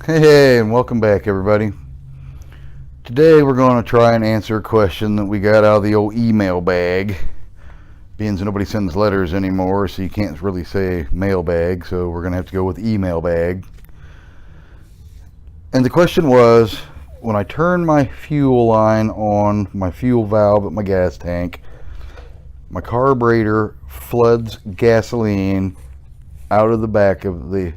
Hey, and welcome back, everybody. Today we're going to try and answer a question that we got out of the old email bag. Being that nobody sends letters anymore, so you can't really say mailbag, so we're going to have to go with email bag. And the question was, when I turn my fuel line on, my fuel valve at my gas tank, my carburetor floods gasoline out of the back of the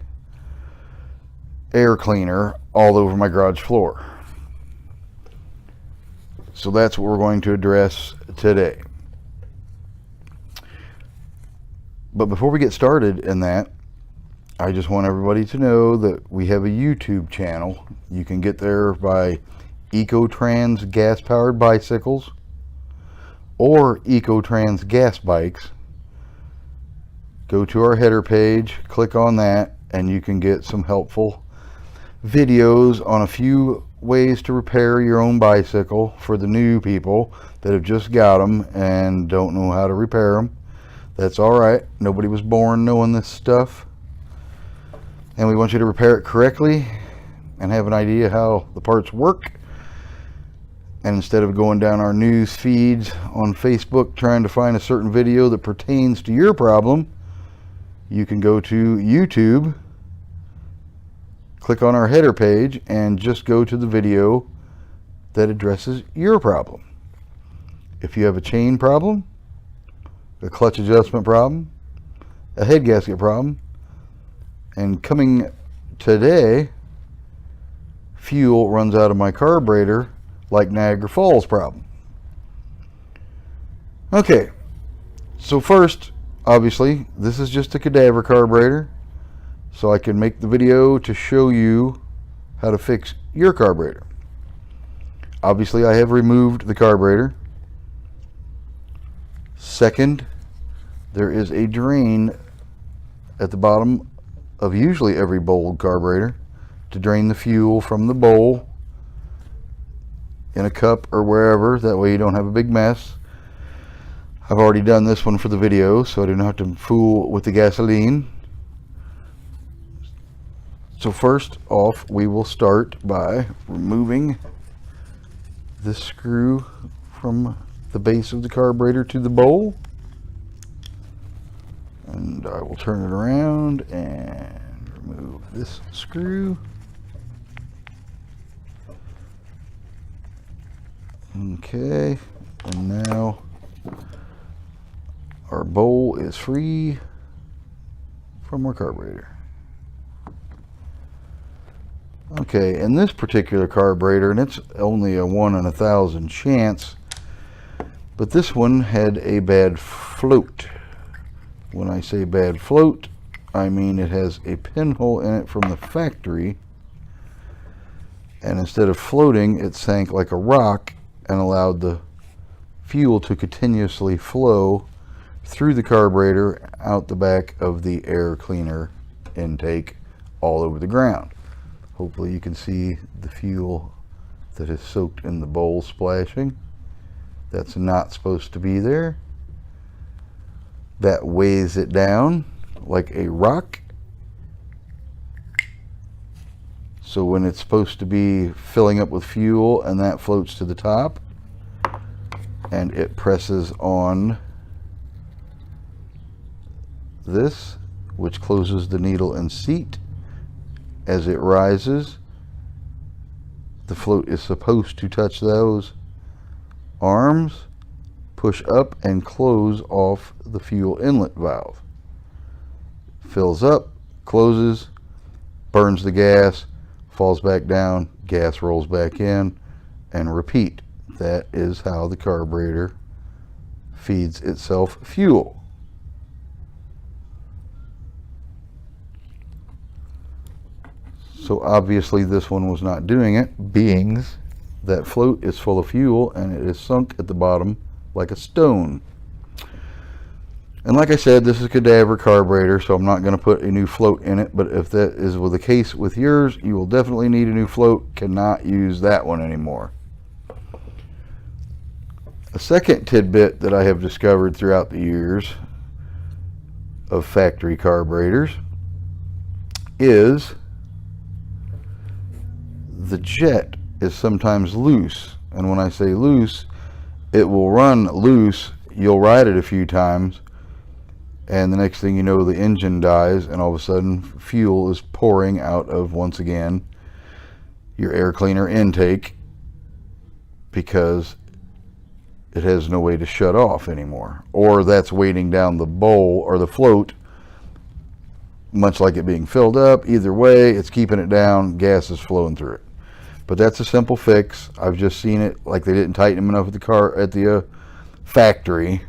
air cleaner all over my garage floor. So that's what we're going to address today. But before we get started in that, I just want everybody to know that we have a YouTube channel. You can get there by Ecotrans Gas Powered Bicycles or Ecotrans Gas Bikes. Go to our header page, click on that, and you can get some helpful videos on a few ways to repair your own bicycle for the new people that have just got them and don't know how to repair them. That's alright. Nobody was born knowing this stuff. And we want you to repair it correctly and have an idea how the parts work. And instead of going down our news feeds on Facebook trying to find a certain video that pertains to your problem, you can go to YouTube, click on our header page, and just go to the video that addresses your problem. If you have a chain problem, a clutch adjustment problem, a head gasket problem, and coming today, fuel runs out of my carburetor like Niagara Falls problem. Okay, so first, obviously, this is just a cadaver carburetor. So I can make the video to show you how to fix your carburetor. Obviously, I have removed the carburetor. Second, there is a drain at the bottom of usually every bowl carburetor to drain the fuel from the bowl in a cup or wherever. That way you don't have a big mess. I've already done this one for the video, so I don't have to fool with the gasoline. So first off, we will start by removing this screw from the base of the carburetor to the bowl. And I will turn it around and remove this screw. Okay, and now our bowl is free from our carburetor. Okay, in this particular carburetor, and it's only a 1 in 1,000 chance, but this one had a bad float. When I say bad float, I mean it has a pinhole in it from the factory, and instead of floating, it sank like a rock and allowed the fuel to continuously flow through the carburetor out the back of the air cleaner intake all over the ground. Hopefully you can see the fuel that is soaked in the bowl splashing. That's not supposed to be there. That weighs it down like a rock. So when it's supposed to be filling up with fuel and that floats to the top and it presses on this, which closes the needle and seat. As it rises, the float is supposed to touch those arms, push up and close off the fuel inlet valve. Fills up, closes, burns the gas, falls back down, gas rolls back in, and repeat. That is how the carburetor feeds itself fuel. So obviously this one was not doing it, being that float is full of fuel and it is sunk at the bottom like a stone. And like I said, this is a cadaver carburetor, so I'm not going to put a new float in it, but if that is the case with yours, you will definitely need a new float. Cannot use that one anymore. A second tidbit that I have discovered throughout the years of factory carburetors is the jet is sometimes loose. And when I say loose, it will run loose. You'll ride it a few times, and the next thing you know, the engine dies, and all of a sudden fuel is pouring out of, once again, your air cleaner intake, because it has no way to shut off anymore, or that's weighting down the bowl or the float, much like it being filled up. Either way, it's keeping it down, gas is flowing through it. But that's a simple fix. I've just seen it, like they didn't tighten them enough at the factory,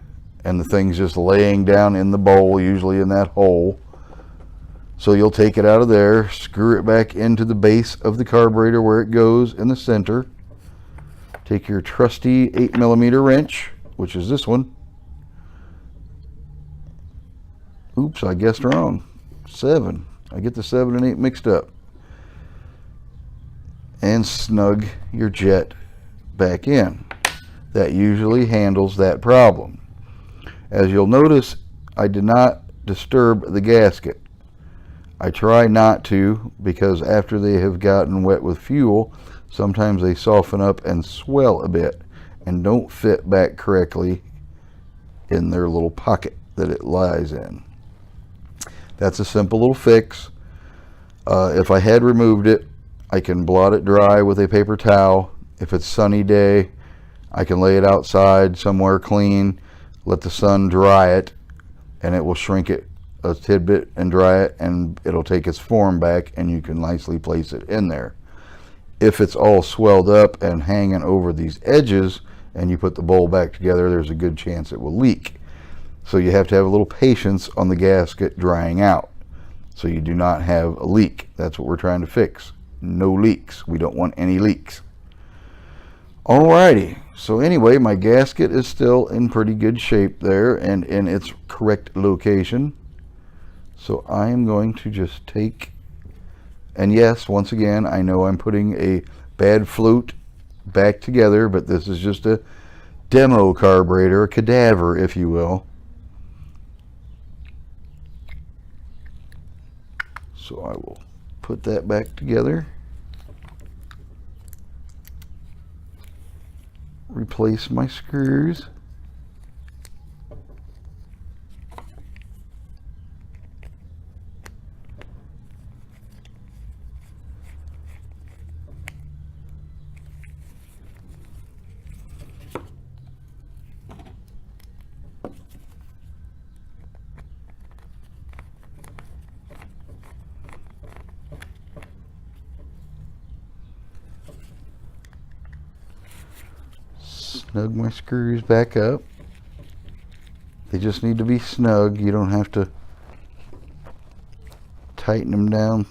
and the thing's just laying down in the bowl, usually in that hole. So you'll take it out of there, screw it back into the base of the carburetor where it goes in the center. Take your trusty 8mm wrench, which is this one. Oops, I guessed wrong. 7. I get the 7 and 8 mixed up. And snug your jet back in. That usually handles that problem. As you'll notice, I did not disturb the gasket. I try not to, because after they have gotten wet with fuel, sometimes they soften up and swell a bit and don't fit back correctly in their little pocket that it lies in. That's a simple little fix. If I had removed it, I can blot it dry with a paper towel. If it's sunny day, I can lay it outside somewhere clean, let the sun dry it, and it will shrink it a tidbit and dry it, and it'll take its form back, and you can nicely place it in there. If it's all swelled up and hanging over these edges and you put the bowl back together, there's a good chance it will leak. So you have to have a little patience on the gasket drying out, so you do not have a leak. That's what we're trying to fix. No leaks. We don't want any leaks. Alrighty, so anyway, my gasket is still in pretty good shape there and in its correct location. So I am going to just take, and yes, once again, I know I'm putting a bad float back together, but this is just a demo carburetor, a cadaver, if you will. So I will put that back together. Replace my screws. Snug my screws back up. They just need to be snug. You don't have to tighten them down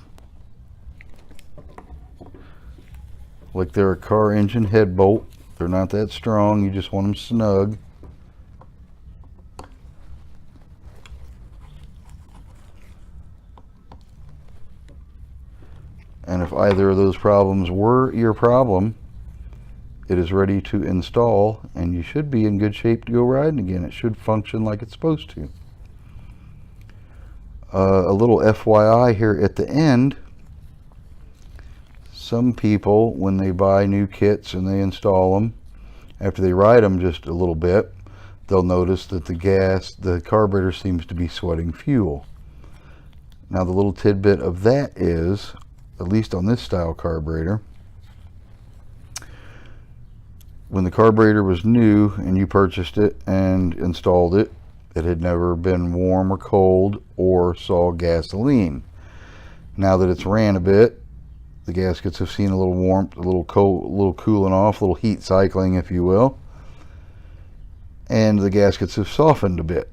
like they're a car engine head bolt. They're not that strong. You just want them snug. And if either of those problems were your problem, it is ready to install, and you should be in good shape to go riding again. It should function like it's supposed to. A little FYI here at the end, some people, when they buy new kits and they install them, after they ride them just a little bit, they'll notice that the carburetor seems to be sweating fuel. Now the little tidbit of that is, at least on this style carburetor, when the carburetor was new and you purchased it and installed it, it had never been warm or cold or saw gasoline. Now that it's ran a bit, the gaskets have seen a little warmth, a little cold, a little cooling off, a little heat cycling, if you will, and the gaskets have softened a bit.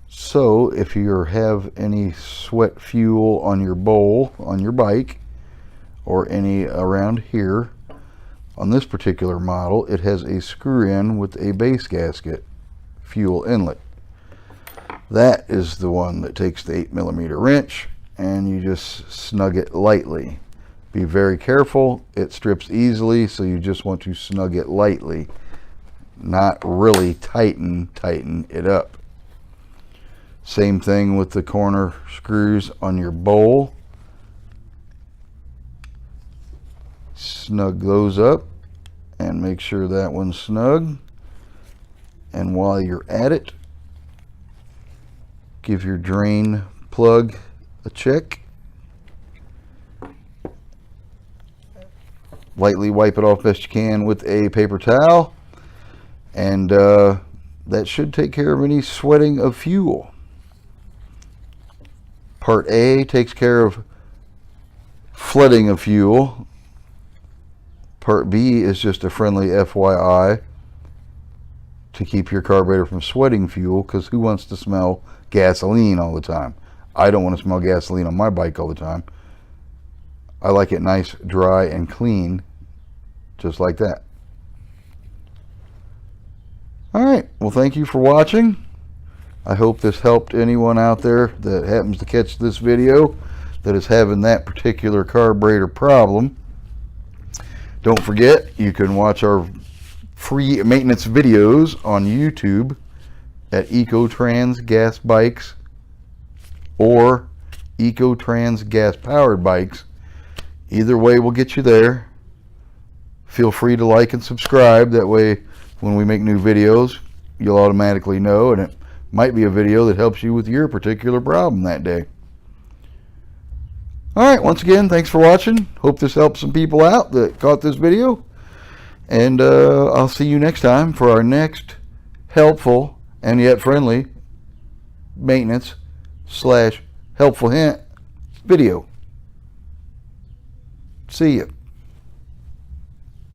So if you have any sweat fuel on your bowl on your bike, or any around here, on this particular model, it has a screw-in with a base gasket fuel inlet. That is the one that takes the 8mm wrench, and you just snug it lightly. Be very careful. It strips easily, so you just want to snug it lightly, not really tighten it up. Same thing with the corner screws on your bowl. snug those up and make sure that one's snug. And while you're at it, give your drain plug a check. Lightly wipe it off best you can with a paper towel, and that should take care of any sweating of fuel. Part A takes care of flooding of fuel. Part B is just a friendly FYI to keep your carburetor from sweating fuel, because who wants to smell gasoline all the time? I don't want to smell gasoline on my bike all the time. I like it nice, dry, and clean, just like that. Alright, well, thank you for watching. I hope this helped anyone out there that happens to catch this video that is having that particular carburetor problem. Don't forget, you can watch our free maintenance videos on YouTube at Ecotrans Gas Bikes or Ecotrans Gas Powered Bikes. Either way will get you there. Feel free to like and subscribe. That way when we make new videos, you'll automatically know, and it might be a video that helps you with your particular problem that day. Alright, once again, thanks for watching. Hope this helps some people out that caught this video. And I'll see you next time for our next helpful and yet friendly maintenance / helpful hint video. See you.